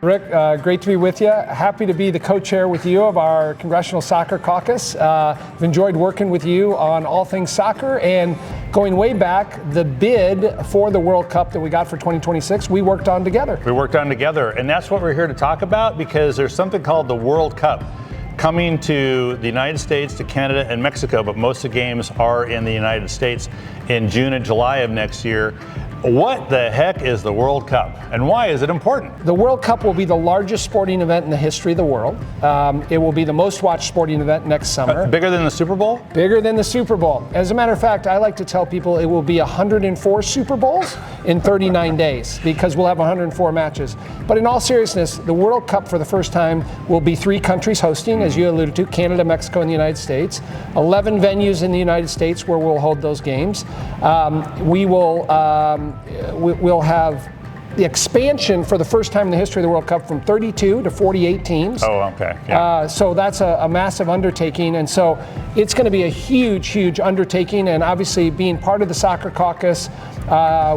Rick, great to be with you. Happy to be the co-chair with you of our Congressional Soccer Caucus. I've enjoyed working with you on all things soccer, and going way back, the bid for the World Cup that we got for 2026, we worked on together. We worked on together, and that's what we're here to talk about, because there's something called the World Cup coming to the United States, to Canada and Mexico, but most of the games are in the United States in June and July of next year. What the heck is the World Cup, and why is it important? The World Cup will be the largest sporting event in the history of the world. It will be the most watched sporting event next summer. Bigger than the Super Bowl? Bigger than the Super Bowl. As a matter of fact, I like to tell people it will be 104 Super Bowls in 39 days, because we'll have 104 matches. But in all seriousness, the World Cup for the first time will be 3 countries hosting, as you alluded to, Canada, Mexico, and the United States. 11 venues in the United States where we'll hold those games. We'll have the expansion for the first time in the history of the World Cup from 32 to 48 teams. Oh, okay. Yeah. So that's a massive undertaking. And so it's going to be a huge, huge undertaking. And obviously, being part of the Soccer Caucus,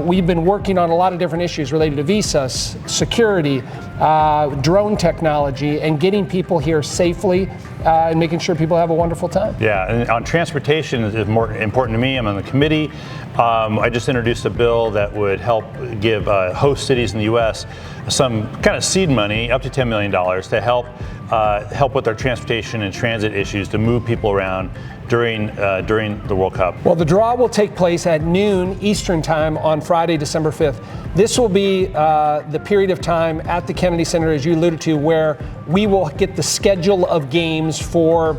we've been working on a lot of different issues related to visas, security, drone technology, and getting people here safely and making sure people have a wonderful time. Yeah, and on transportation is more important to me. I'm on the committee. I just introduced a bill that would help give host cities in the U.S. some kind of seed money, up to $10 million, to help with their transportation and transit issues, to move people around during the World Cup. Well, the draw will take place at noon Eastern Time on Friday, December 5th. This will be the period of time at the Kennedy Center, as you alluded to, where we will get the schedule of games for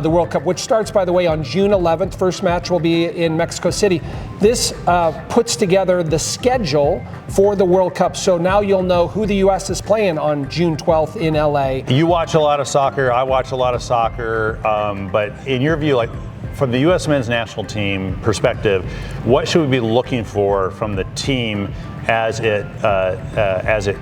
the World Cup, which starts, by the way, on June 11th. First match will be in Mexico City. This puts together the schedule for the World Cup. So now you'll know who the U.S. is playing on June 12th in L.A. You watch a lot of soccer. I watch a lot of soccer. But in your view, like, from the U.S. men's national team perspective, what should we be looking for from the team as it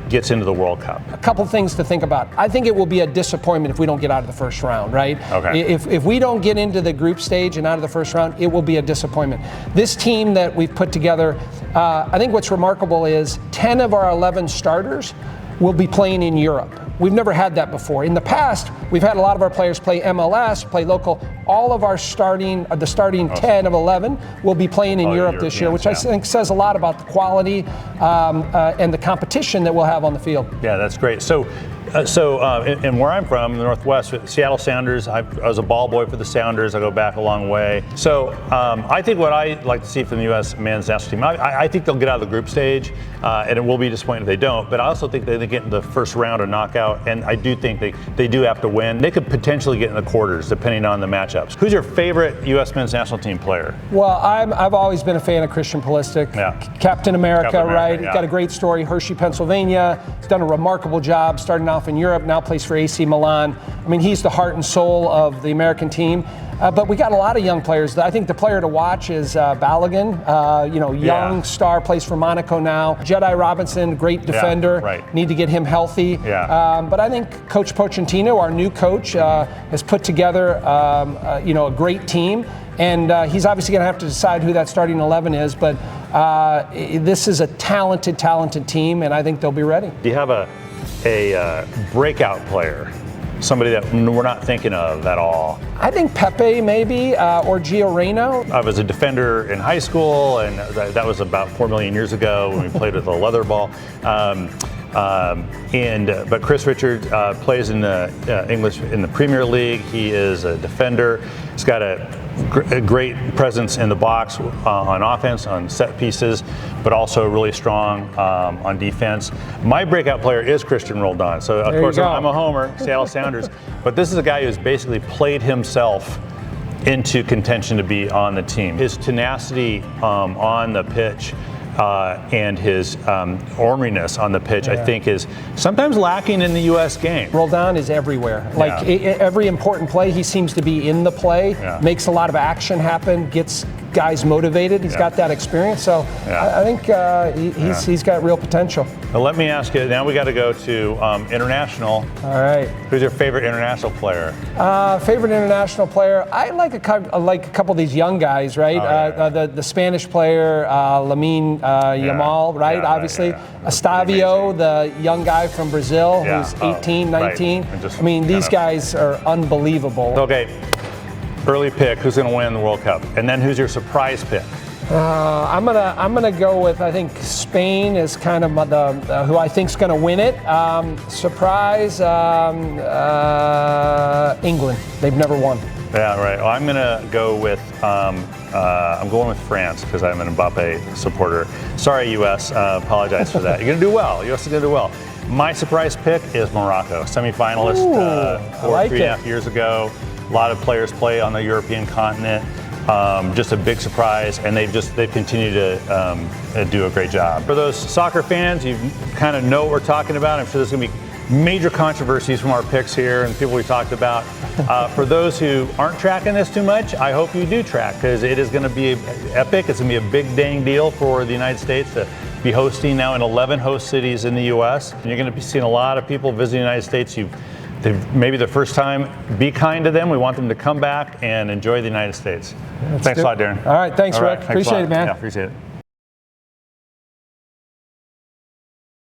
gets into the World Cup? A couple things to think about. I think it will be a disappointment if we don't get out of the first round, right? Okay. If we don't get into the group stage and out of the first round, it will be a disappointment. This team that we've put together, I think what's remarkable is 10 of our 11 starters will be playing in Europe. We've never had that before. In the past, we've had a lot of our players play MLS, play local. All of our starting 10 of 11 will be playing in Europe this year, which I think says a lot about the quality and the competition that we'll have on the field. Yeah, that's great. So where I'm from, the Northwest, Seattle Sounders, I was a ball boy for the Sounders. I go back a long way. So I think what I like to see from the U.S. men's national team, I think they'll get out of the group stage, and it will be disappointing if they don't. But I also think they get in the first round or knockout, and I do think they do have to win. They could potentially get in the quarters, depending on the matchups. Who's your favorite U.S. men's national team player? Well, I've always been a fan of Christian Pulisic. Yeah. Captain America, right? Yeah. Got a great story. Hershey, Pennsylvania. He's done a remarkable job starting off in Europe, now plays for AC Milan. I mean, he's the heart and soul of the American team. But we got a lot of young players. I think the player to watch is Balogun, young star, plays for Monaco now. Jedi Robinson, great defender. Yeah, right. Need to get him healthy. Yeah. But I think Coach Pochettino, our new coach, has put together a great team. And he's obviously going to have to decide who that starting 11 is. But this is a talented team, and I think they'll be ready. Do you have a breakout player? Somebody that we're not thinking of at all? I think Pepe maybe, or Gio Reyna. I was a defender in high school, and that was about 4 million years ago when we played with a leather ball. But Chris Richards plays in the Premier League. He is a defender. He's got a great presence in the box on offense, on set pieces, but also really strong on defense. My breakout player is Christian Roldan. So of course I'm a homer, Seattle Sounders, but this is a guy who's basically played himself into contention to be on the team. His tenacity on the pitch and his orneriness on the pitch, I think, is sometimes lacking in the U.S. game. Roldan is everywhere. Like every important play, he seems to be in the play, makes a lot of action happen, gets guys motivated. He's got that experience. So I think he's got real potential. Well, let me ask you, now we got to go to international. All right. Who's your favorite international player? Favorite international player? I like a couple of these young guys, right? The Spanish player, Lamine Yamal, right? Yeah, obviously. right, Estavio, the young guy from Brazil, who's 18, 19. Right. I mean, these guys are unbelievable. Okay, early pick, who's going to win the World Cup? And then who's your surprise pick? I'm gonna go with, I think Spain is kind of the who I think's gonna win it. Surprise, England. They've never won. Yeah, right. Well, I'm gonna go with I'm going with France because I'm an Mbappe supporter. Sorry, U.S. Apologize for that. You're gonna do well. U.S. is gonna do well. My surprise pick is Morocco, semifinalist 3.5 years ago. A lot of players play on the European continent. Just a big surprise, and they've continued to do a great job. For those soccer fans, you kind of know what we're talking about. I'm sure there's going to be major controversies from our picks here and people we talked about. For those who aren't tracking this too much, I hope you do track, because it is going to be epic. It's going to be a big dang deal for the United States to be hosting now in 11 host cities in the U.S. And you're going to be seeing a lot of people visit the United States. Maybe the first time, be kind to them. We want them to come back and enjoy the United States. Thanks a lot, Darren. All right, thanks, Rick. Appreciate it, man. Yeah, appreciate it.